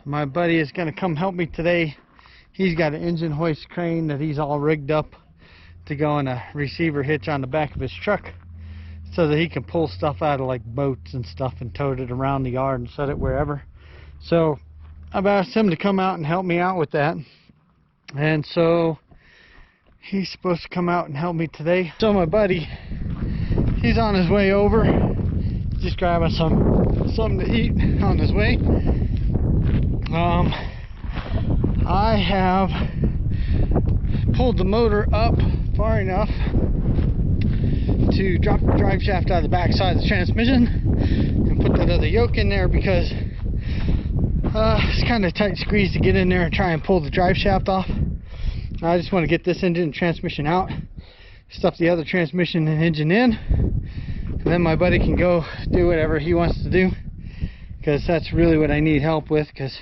My buddy is going to come help me today. He's got an engine hoist crane that he's all rigged up to go on a receiver hitch on the back of his truck so that he can pull stuff out of like boats and stuff and tote it around the yard and set it wherever. So I've asked him to come out and help me out with that, and so he's supposed to come out and help me today. So my buddy, he's on his way over, just grabbing something to eat on his way. I have pulled the motor up far enough to drop the drive shaft out of the back side of the transmission and put that other yoke in there because it's kind of tight squeeze to get in there and try and pull the drive shaft off. I just want to get this engine and transmission out, stuff the other transmission and engine in, and then my buddy can go do whatever he wants to do, because that's really what I need help with, because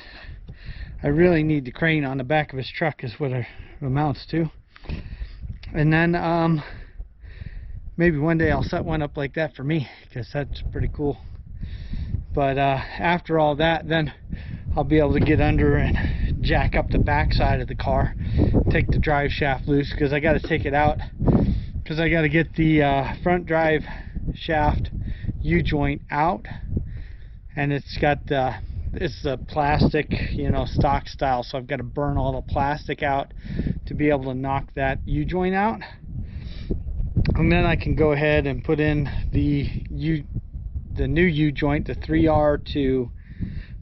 I really need the crane on the back of his truck is what it amounts to. And then maybe one day I'll set one up like that for me, because that's pretty cool. But after all that, then I'll be able to get under and jack up the back side of the car, take the drive shaft loose, because I got to take it out, because I got to get the front drive shaft U-joint out, and it's got it's the plastic, you know, stock style, so I've got to burn all the plastic out to be able to knock that U-joint out, and then I can go ahead and put in the new U-joint, the 3R to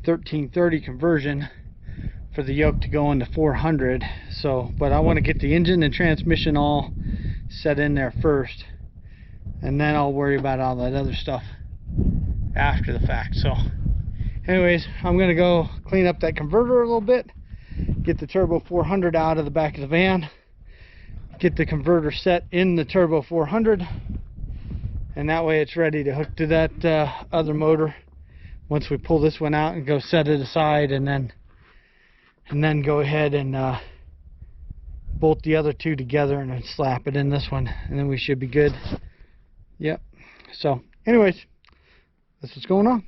1330 conversion for the yoke to go into 400. So, but I want to get the engine and transmission all set in there first, and then I'll worry about all that other stuff after the fact. So anyways, I'm gonna go clean up that converter a little bit, get the turbo 400 out of the back of the van, get the converter set in the turbo 400, and that way it's ready to hook to that other motor once we pull this one out and go set it aside, and then go ahead and bolt the other two together and then slap it in this one, and then we should be good. Yep. So anyways, that's what's going on.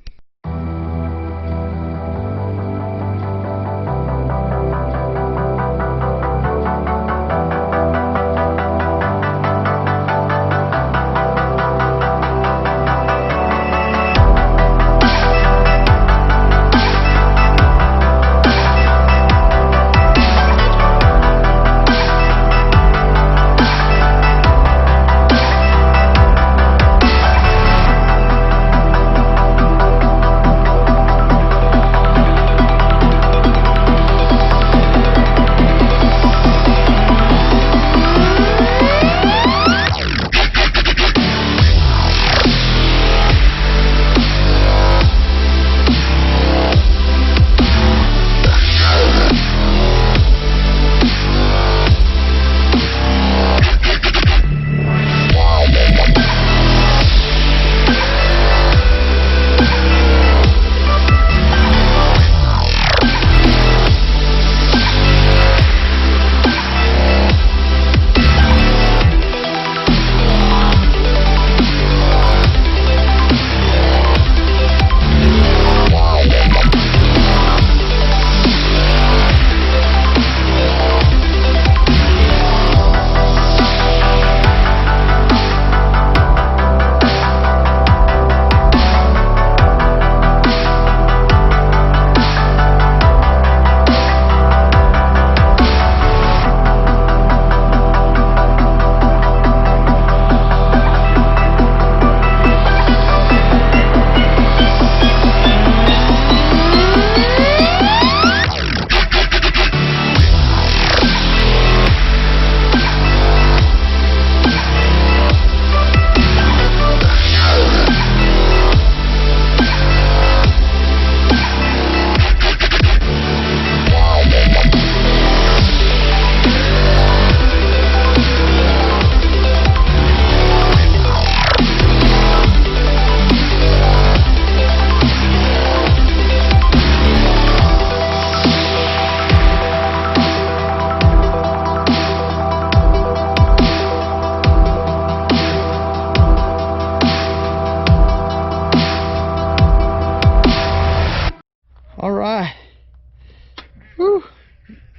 Whew.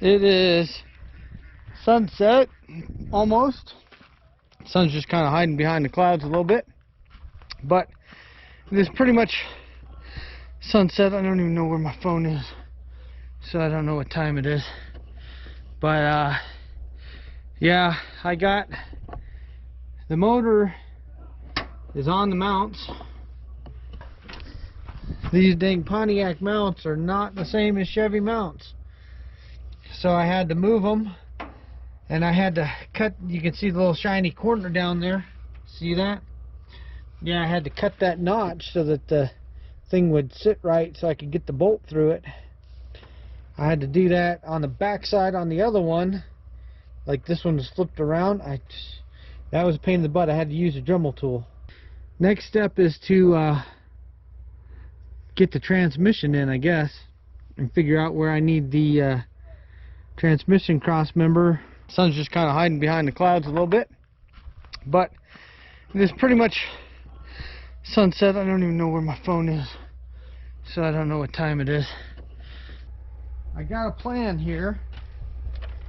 It is sunset, almost. Sun's just kind of hiding behind the clouds a little bit, but it is pretty much sunset. I don't even know where my phone is, so I don't know what time it is. But yeah, I got the motor is on the mounts. These dang Pontiac mounts are not the same as Chevy mounts, so I had to move them, and I had to cut. You can see the little shiny corner down there. See that? Yeah, I had to cut that notch so that the thing would sit right, so I could get the bolt through it. I had to do that on the back side on the other one. Like this one was flipped around. That was a pain in the butt. I had to use a Dremel tool. Next step is to get the transmission in, I guess, and figure out where I need the transmission cross member. Sun's just kind of hiding behind the clouds a little bit, but it is pretty much sunset. I don't even know where my phone is, so I don't know what time it is. I got a plan here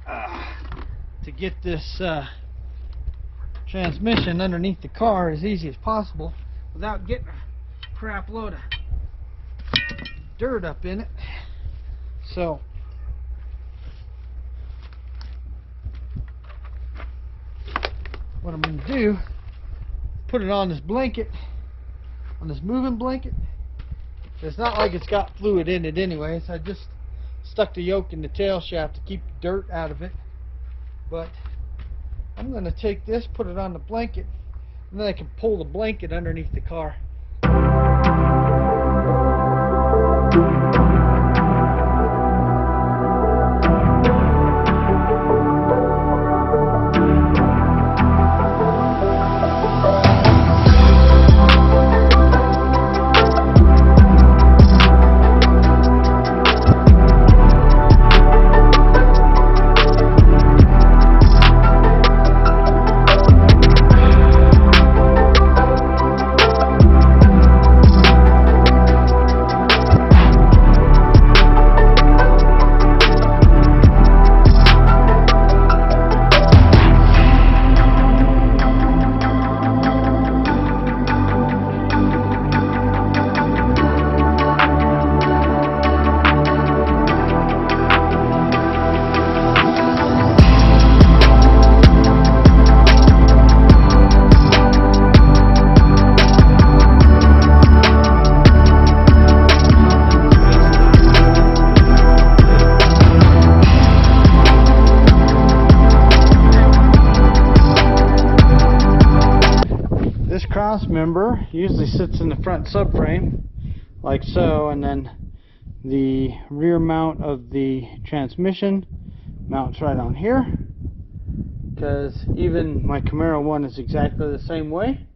to get this transmission underneath the car as easy as possible without getting a crap load of dirt up in it. So what I'm going to do, put it on this blanket, on this moving blanket. It's not like it's got fluid in it anyways. I just stuck the yoke in the tail shaft to keep the dirt out of it. But I'm going to take this, put it on the blanket, and then I can pull the blanket underneath the car. Cross member usually sits in the front subframe like so, and then the rear mount of the transmission mounts right on here, because even my Camaro one is exactly the same way.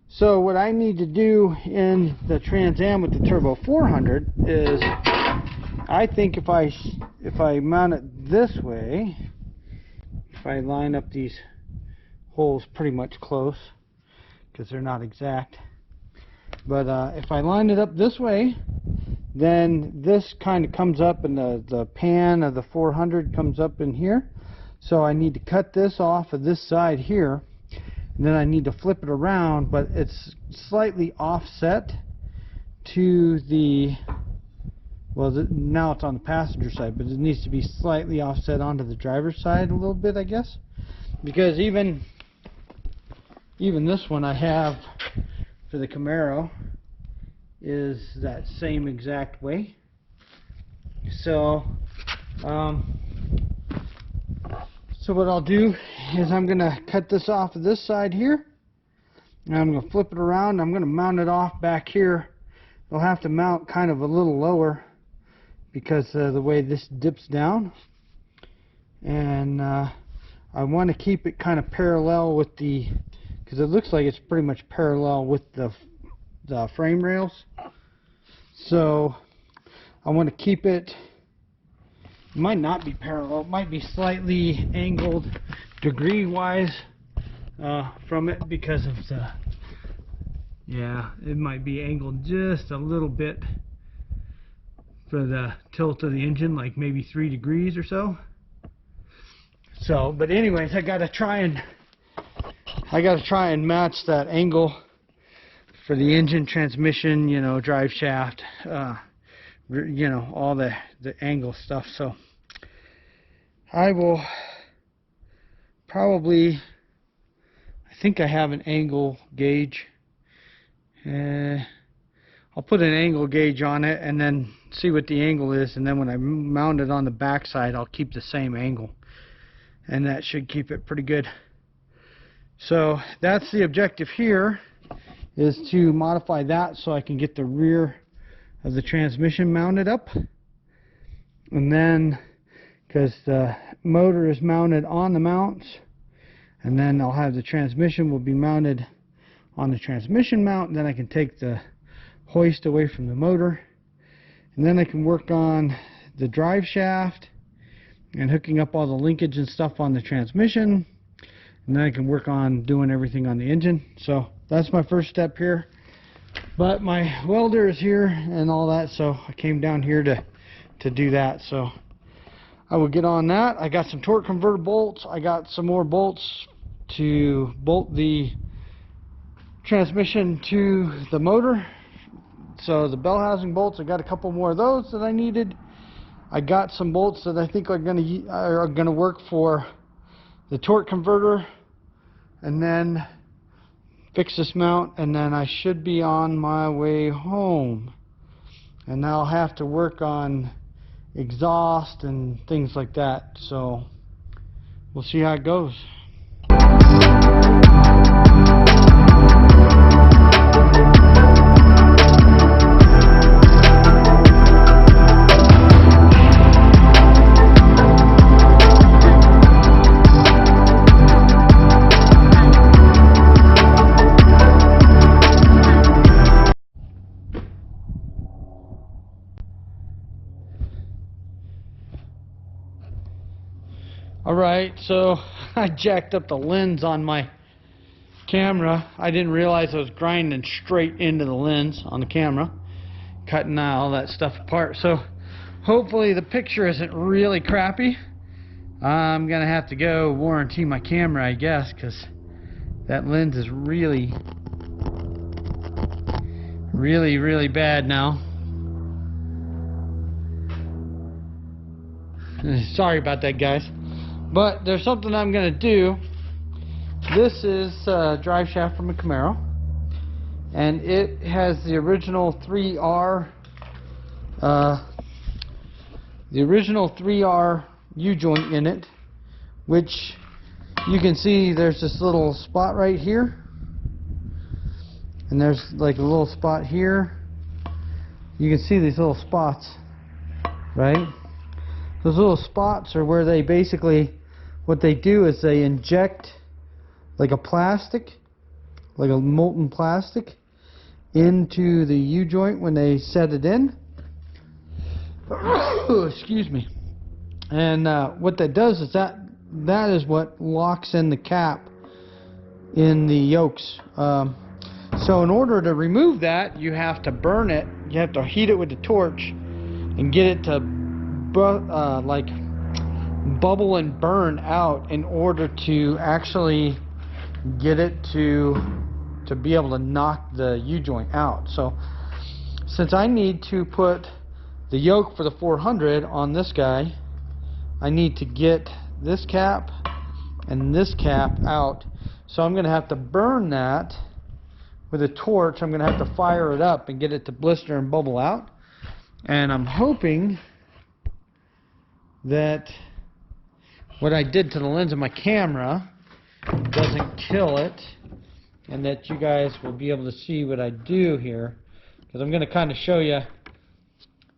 So what I need to do in the Trans Am with the Turbo 400 is, I think if I mount it this way, if I line up these holes pretty much close, because they're not exact, but if I line it up this way, then this kind of comes up, and the pan of the 400 comes up in here. So I need to cut this off of this side here, and then I need to flip it around, but it's slightly offset to the, well, now it's on the passenger side, but it needs to be slightly offset onto the driver's side a little bit, I guess, because even this one I have for the Camaro is that same exact way. So so what I'll do is I'm going to cut this off of this side here, and I'm going to flip it around. I'm going to mount it off back here. I'll have to mount kind of a little lower because the way this dips down, and I want to keep it kind of parallel with the, because it looks like it's pretty much parallel with the frame rails. So I want to keep it, might not be parallel, it might be slightly angled degree wise from it, because of the, yeah, it might be angled just a little bit for the tilt of the engine, like maybe 3 degrees or so. So, but anyways, I gotta try and match that angle for the engine, transmission, you know, drive shaft, you know, all the angle stuff. So I will probably, I think I have an angle gauge. I'll put an angle gauge on it and then see what the angle is, and then when I mount it on the back side, I'll keep the same angle, and that should keep it pretty good. So that's the objective here, is to modify that so I can get the rear of the transmission mounted up. And then, because the motor is mounted on the mounts, and then I'll have the transmission will be mounted on the transmission mount, and then I can take the hoist away from the motor, and then I can work on the drive shaft and hooking up all the linkage and stuff on the transmission, and then I can work on doing everything on the engine. So that's my first step here, but my welder is here and all that, so I came down here to do that. So I will get on that. I got some torque converter bolts. I got some more bolts to bolt the transmission to the motor. So the bell housing bolts, I got a couple more of those that I needed. I got some bolts that I think are gonna work for the torque converter, and then fix this mount, and then I should be on my way home. And I'll have to work on exhaust and things like that. So we'll see how it goes. Alright, so I jacked up the lens on my camera. I didn't realize I was grinding straight into the lens on the camera, cutting all that stuff apart. So hopefully the picture isn't really crappy. I'm gonna have to go warranty my camera, I guess, because that lens is really bad now. Sorry about that, guys. But there's something I'm going to do. This is a drive shaft from a Camaro, and it has the original 3R U-joint in it, which you can see there's this little spot right here, and there's like a little spot here. You can see these little spots, right? Those little spots are where they basically, what they do is they inject like a plastic, like a molten plastic, into the U-joint when they set it in. Excuse me. And what that does is that is what locks in the cap in the yokes. So in order to remove that, you have to burn it. You have to heat it with a torch and get it to like bubble and burn out in order to actually get it to be able to knock the U-joint out. So since I need to put the yoke for the 400 on this guy, I need to get this cap and this cap out. So I'm going to have to burn that with a torch. I'm going to have to fire it up and get it to blister and bubble out. And I'm hoping that what I did to the lens of my camera doesn't kill it, and that you guys will be able to see what I do here, because I'm going to kind of show you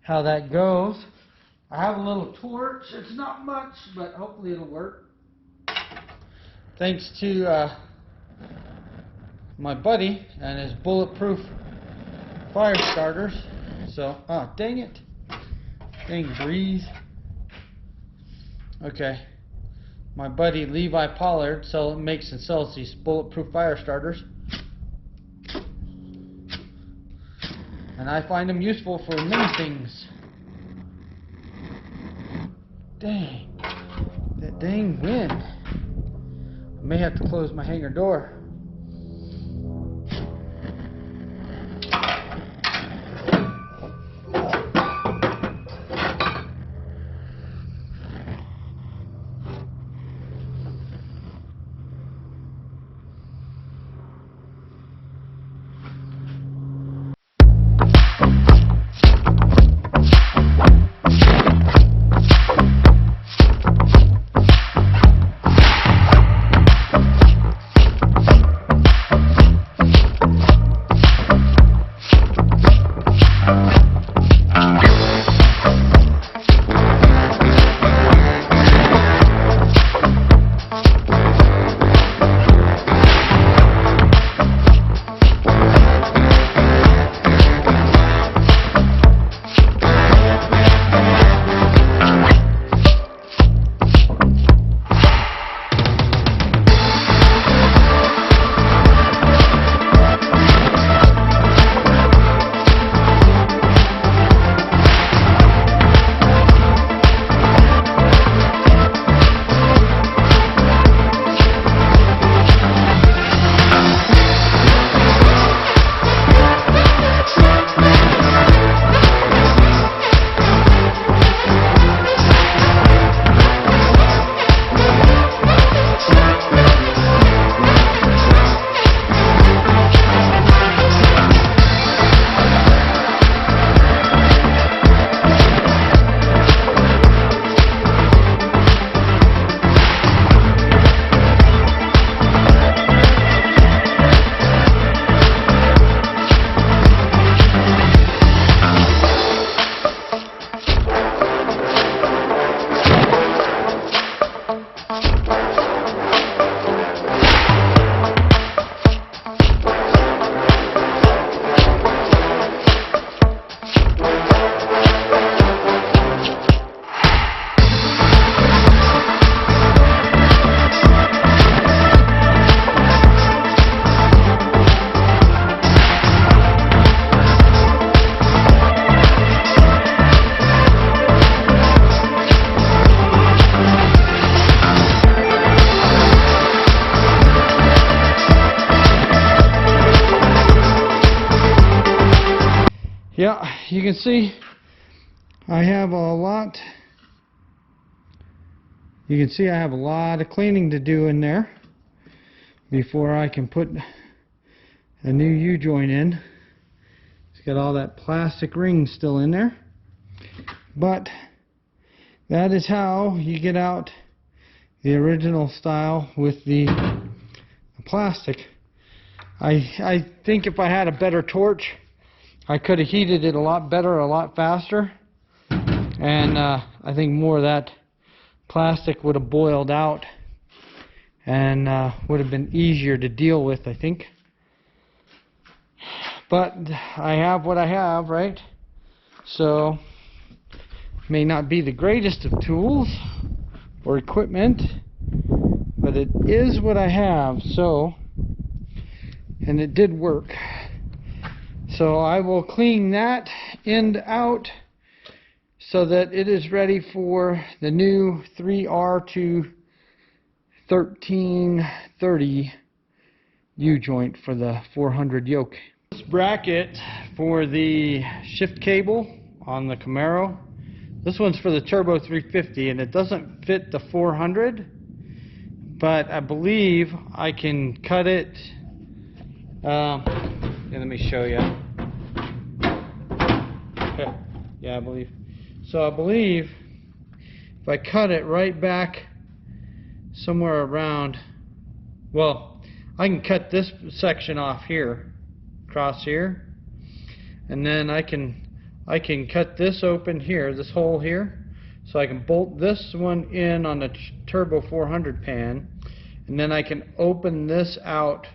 how that goes. I have a little torch. It's not much, but hopefully it'll work. Thanks to my buddy and his bulletproof fire starters. So, dang it. Dang breeze. Okay. My buddy Levi Pollard makes and sells these bulletproof fire starters. And I find them useful for many things. Dang. That dang wind. I may have to close my hangar door. Yeah, you can see I have a lot. You can see I have a lot of cleaning to do in there before I can put a new U-joint in. It's got all that plastic ring still in there. But that is how you get out the original style with the plastic. I think if I had a better torch, I could have heated it a lot better, a lot faster, and I think more of that plastic would have boiled out and would have been easier to deal with, I think. But I have what I have, right? So may not be the greatest of tools or equipment, but it is what I have. So, and it did work. So I will clean that end out so that it is ready for the new 3R to 1330 U-joint for the 400 yoke. This bracket for the shift cable on the Camaro, this one's for the Turbo 350 and it doesn't fit the 400, but I believe I can cut it. Let me show you. Yeah, I believe. So I believe if I cut it right back somewhere around, well, I can cut this section off here, across here, and then I can cut this open here, this hole here, so I can bolt this one in on the Turbo 400 pan, and then I can open this out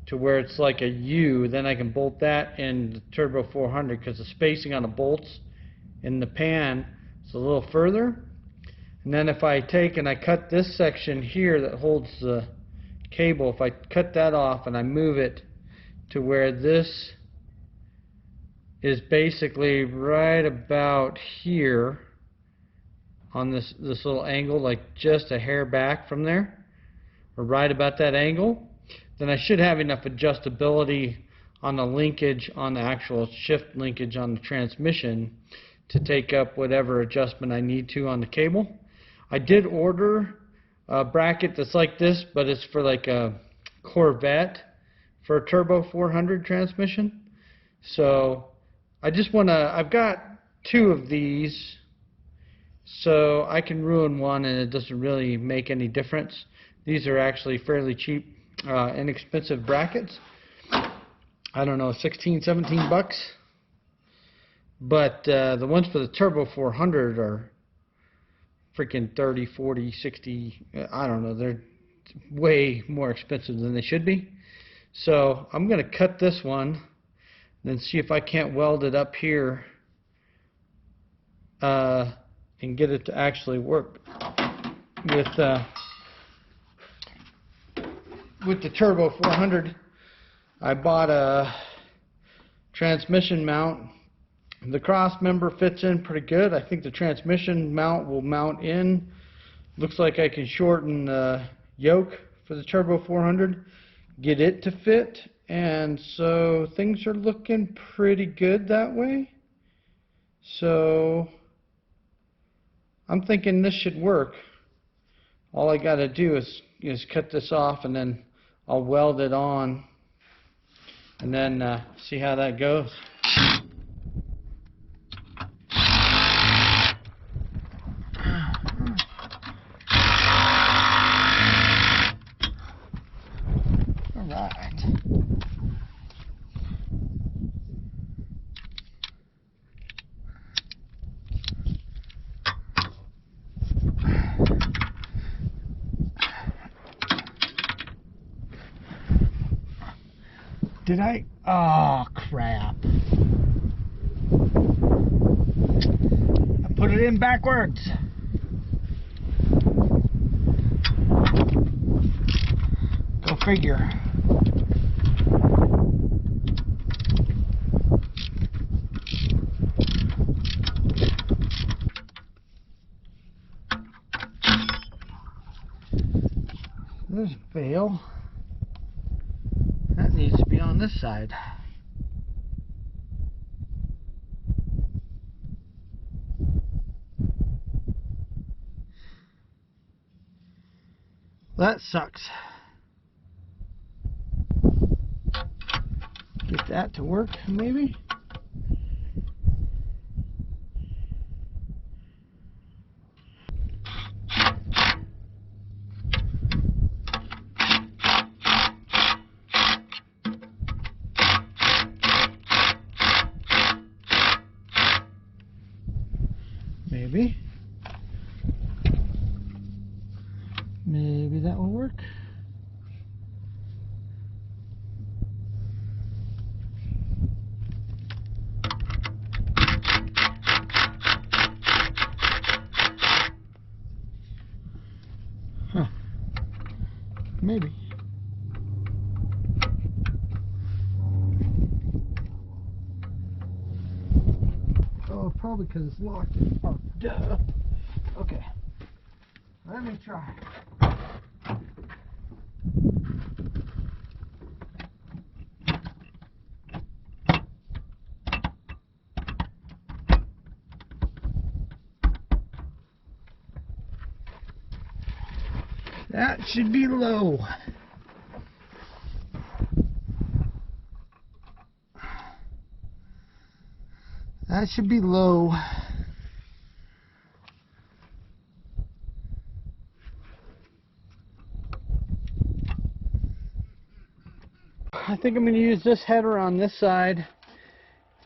to where it's like a U. Then I can bolt that in the Turbo 400 because the spacing on the bolts in the pan is a little further. And then if I take and I cut this section here that holds the cable, if I cut that off and I move it to where this is basically right about here, on this little angle, like just a hair back from there, or right about that angle, then I should have enough adjustability on the linkage, on the actual shift linkage on the transmission, to take up whatever adjustment I need to on the cable. I did order a bracket that's like this, but it's for like a Corvette for a turbo 400 transmission. So I just want to, I've got two of these, so I can ruin one and it doesn't really make any difference. These are actually fairly cheap, inexpensive brackets. I don't know, 16, 17 bucks. But the ones for the turbo 400 are freaking 30, 40, 60, I don't know, they're way more expensive than they should be. So I'm going to cut this one, then see if I can't weld it up here and get it to actually work with the turbo 400. I bought a transmission mount. The cross member fits in pretty good. I think the transmission mount will mount in. Looks like I can shorten the yoke for the turbo 400, get it to fit, and so things are looking pretty good that way. So I'm thinking this should work. All I got to do is cut this off, and then I'll weld it on, and then see how that goes. All right. Did I? Oh, crap. I put it in backwards. Go figure. There's a fail. That needs to be on this side. That sucks. Get that to work, maybe? Maybe. Maybe that will work. Huh. Maybe. Oh, probably because it's locked. Oh, duh. Okay. Let me try. That should be low. That should be low. I think I'm going to use this header on this side,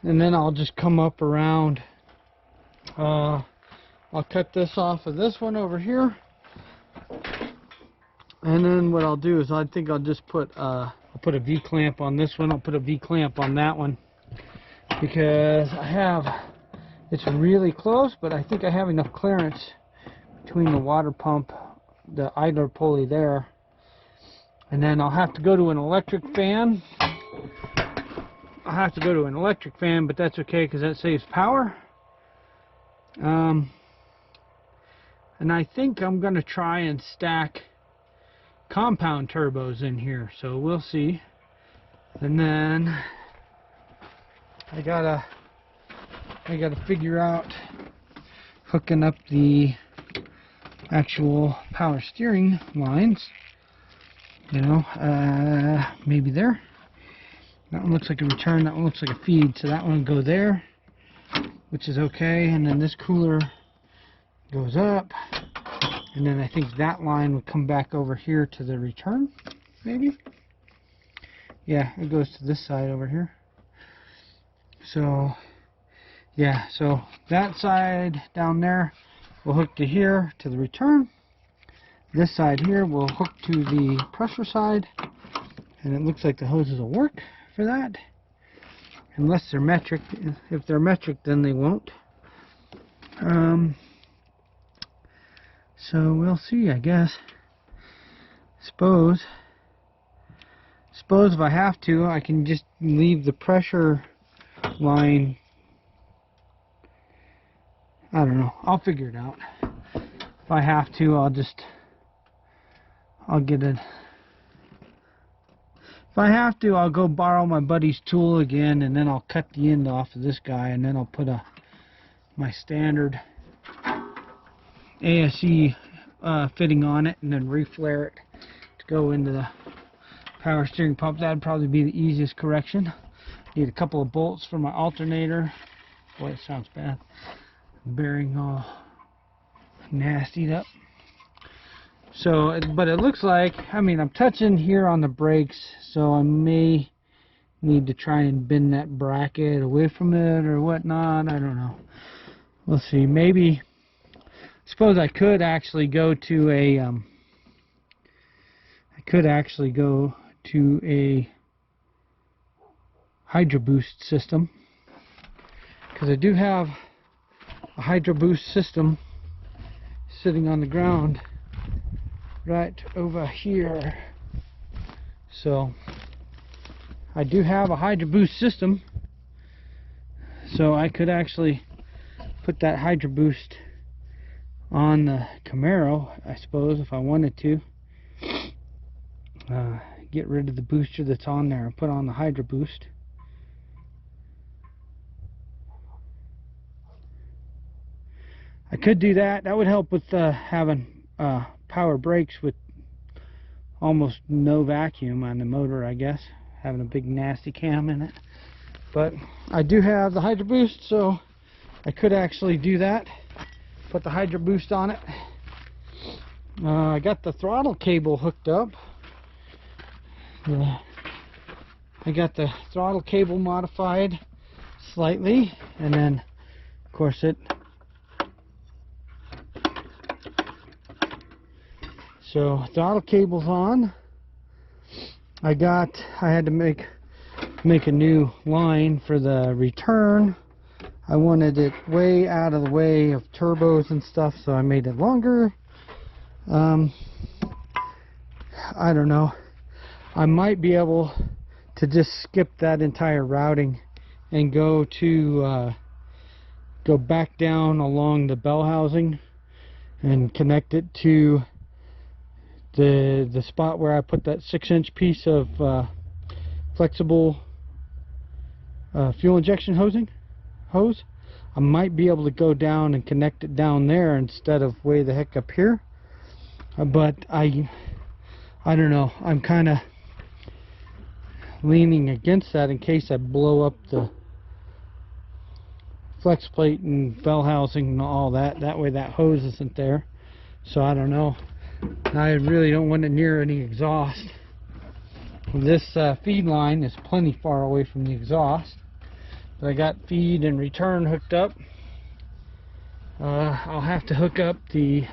and then I'll just come up around. I'll cut this off of this one over here, and then what I'll do is I think I'll just put I'll put a V-clamp on this one. I'll put a V-clamp on that one because it's really close, but I think I have enough clearance between the water pump, the idler pulley there. And then I'll have to go to an electric fan. But that's okay because that saves power. And I think I'm going to try and stack compound turbos in here, so we'll see. And then I gotta figure out hooking up the actual power steering lines. You know, maybe there. That one looks like a return, that one looks like a feed, so that one will go there, which is okay. And then this cooler goes up, and then I think that line would come back over here to the return, maybe? Yeah, it goes to this side over here. So, yeah, so that side down there will hook to here, to the return. This side here will hook to the pressure side, and it looks like the hoses will work for that. Unless they're metric. If they're metric, then they won't. So we'll see, I guess. Suppose if I have to, I can just leave the pressure line. I don't know. I'll figure it out. If I have to, I'll get it. If I have to, I'll go borrow my buddy's tool again, and then I'll cut the end off of this guy, and then I'll put my standard ASE fitting on it, and then reflare it to go into the power steering pump. That'd probably be the easiest correction. Need a couple of bolts for my alternator. Boy, it sounds bad. Bearing all nastied up. So, but it looks like, I mean, I'm touching here on the brakes, so I may need to try and bend that bracket away from it or whatnot. I don't know. We'll see. Maybe, suppose I could actually go to a, Hydro Boost system, because I do have a Hydro Boost system sitting on the ground right over here. So I do have a Hydro Boost system, so I could actually put that Hydro Boost on the Camaro, I suppose, if I wanted to. Get rid of the booster that's on there and put on the Hydro Boost. I could do that. That would help with having power brakes with almost no vacuum on the motor, I guess. Having a big nasty cam in it. But I do have the Hydro Boost, so I could actually do that. Put the Hydro Boost on it. I got the throttle cable hooked up. I got the throttle cable modified slightly, and then of course so throttle cable's on. I had to make a new line for the return. I wanted it way out of the way of turbos and stuff, so I made it longer. I don't know. I might be able to just skip that entire routing and go back down along the bell housing and connect it to the spot where I put that 6-inch piece of flexible fuel injection hose. I might be able to go down and connect it down there instead of way the heck up here. But I don't know. I'm kind of leaning against that in case I blow up the flex plate and bell housing and all that. That way that hose isn't there. So I don't know. I really don't want it near any exhaust. This feed line is plenty far away from the exhaust. But I got feed and return hooked up. I'll have to hook up the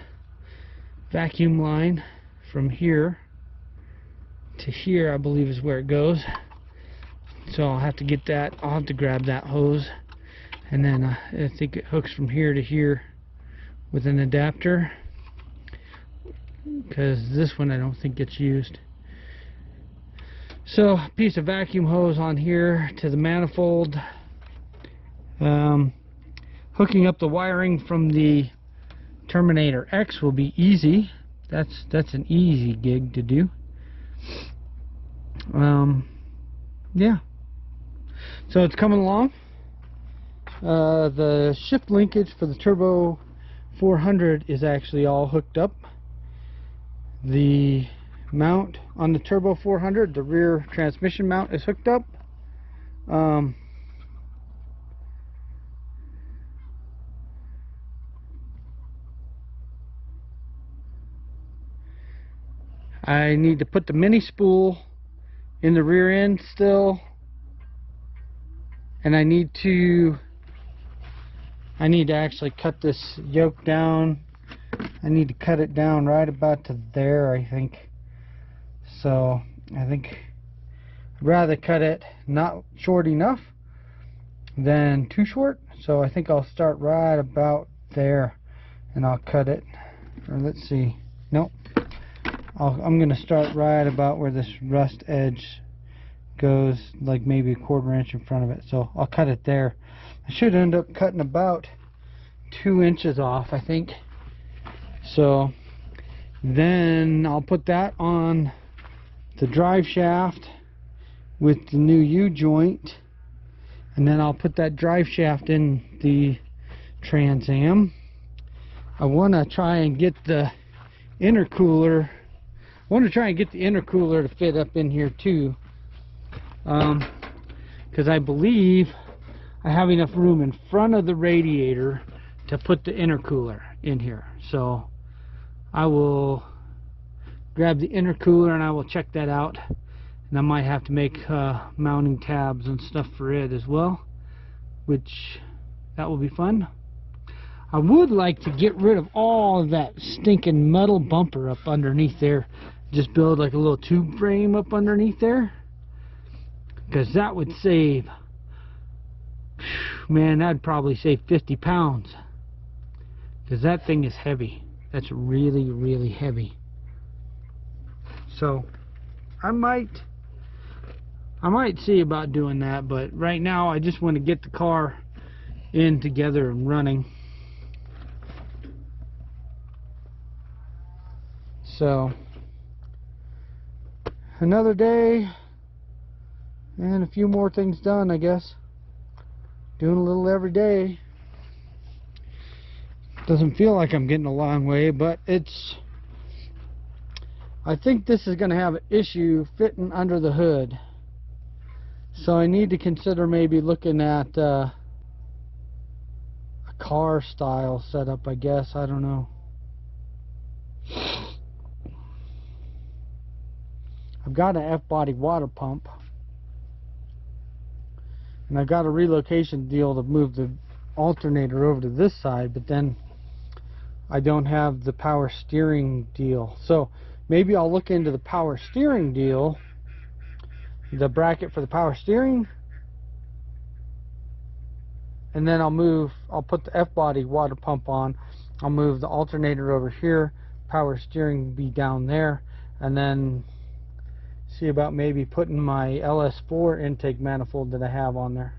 vacuum line from here to here, I believe is where it goes. So I'll have to get that. I'll have to grab that hose, and then I think it hooks from here to here with an adapter, because this one I don't think gets used. So a piece of vacuum hose on here to the manifold, hooking up the wiring from the Terminator X will be easy. That's an easy gig to do. Yeah. So it's coming along. The shift linkage for the Turbo 400 is actually all hooked up. The mount on the Turbo 400, the rear transmission mount, is hooked up. I need to put the mini spool in the rear end still, and I need to actually cut this yoke down. I need to cut it down right about to there, I think. So I think I'd rather cut it not short enough than too short. So I think I'll start right about there, and I'll cut it. Or let's see. Nope. I'm going to start right about where this rust edge goes, like maybe a 1/4 inch in front of it. So I'll cut it there. I should end up cutting about 2 inches off, I think. So then I'll put that on the drive shaft with the new U-joint, and then I'll put that drive shaft in the Trans Am. I want to try and get the intercooler. To fit up in here too, because I believe I have enough room in front of the radiator to put the intercooler in here. So I will grab the intercooler and I will check that out, and I might have to make mounting tabs and stuff for it as well, which that will be fun. I would like to get rid of all of that stinking metal bumper up underneath there. Just build like a little tube frame up underneath there, because that would save, man, that'd probably save 50 pounds, because that thing is heavy. That's really, really heavy. So I might see about doing that, but right now I just want to get the car in together and running. So another day and a few more things done, I guess. Doing a little every day. Doesn't feel like I'm getting a long way, but I think this is going to have an issue fitting under the hood. So I need to consider maybe looking at a car style setup, I guess. I don't know. I've got an F-body water pump, and I got a relocation deal to move the alternator over to this side, but then I don't have the power steering deal. So maybe I'll look into the power steering deal, the bracket for the power steering, and then I'll put the F-body water pump on. I'll move the alternator over here, power steering be down there, and then see about maybe putting my LS4 intake manifold that I have on there.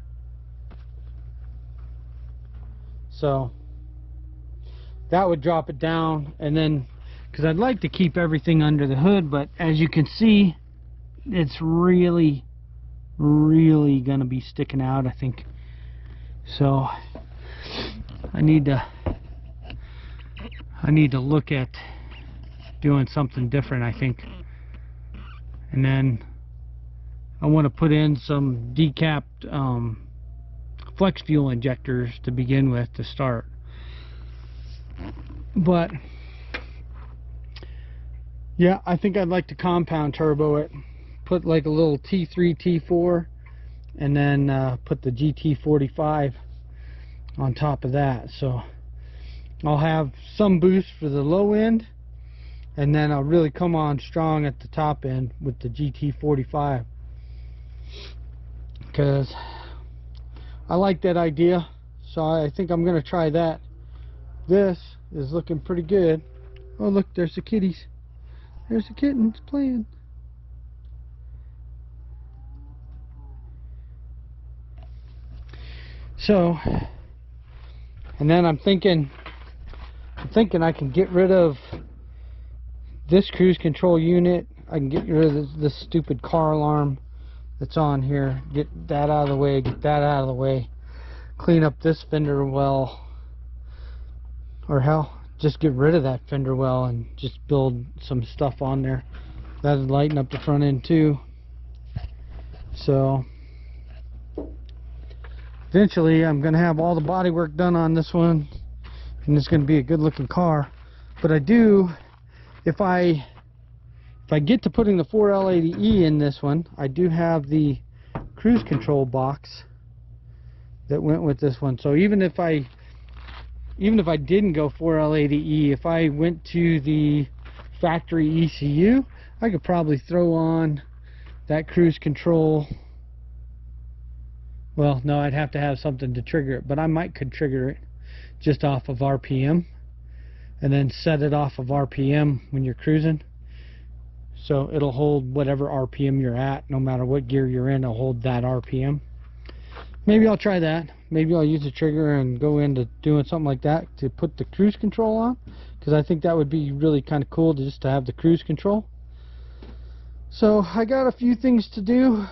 So that would drop it down, and then, because I'd like to keep everything under the hood, but as you can see, it's really, really gonna be sticking out, I think. So I need to look at doing something different, I think. And then I want to put in some decapped flex fuel injectors to begin with, to start. But yeah, I think I'd like to compound turbo it, put like a little T3, T4, and then put the GT45 on top of that. So I'll have some boost for the low end, and then I'll really come on strong at the top end with the GT45, because I like that idea. So I think I'm going to try that. This is looking pretty good. Oh look, there's the kitties. There's the kittens playing. So, and then I'm thinking to thinking I can get rid of this cruise control unit. I can get rid of this stupid car alarm that's on here. Get that out of the way, get that out of the way. Clean up this fender well. Or hell, just get rid of that fender well and just build some stuff on there. That'll lighten up the front end too. So eventually I'm going to have all the body work done on this one, and it's going to be a good looking car. But I do, if I get to putting the 4L80E in this one, I do have the cruise control box that went with this one. So even if I didn't go 4L80E, if I went to the factory ECU, I could probably throw on that cruise control. Well, no, I'd have to have something to trigger it, but I could trigger it just off of RPM and then set it off of RPM when you're cruising. So it'll hold whatever RPM you're at, no matter what gear you're in, it'll hold that RPM. Maybe I'll try that. Maybe I'll use the trigger and go into doing something like that to put the cruise control on, because I think that would be really kind of cool to just to have the cruise control. So I got a few things to do.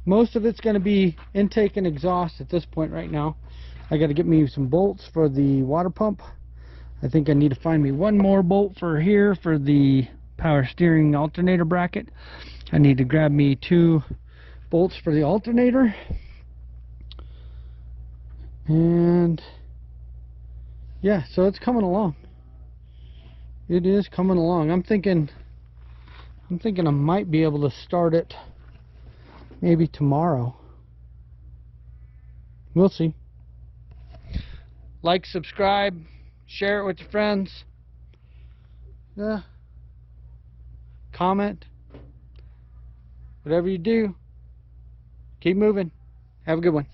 Most of it's going to be intake and exhaust at this point right now. I got to get me some bolts for the water pump. I think I need to find me one more bolt for here for the power steering alternator bracket. I need to grab me 2 bolts for the alternator. And yeah, so it's coming along. It is coming along. I'm thinking I might be able to start it maybe tomorrow. We'll see. Like, subscribe, share it with your friends. Yeah. Comment. Whatever you do, keep moving. Have a good one.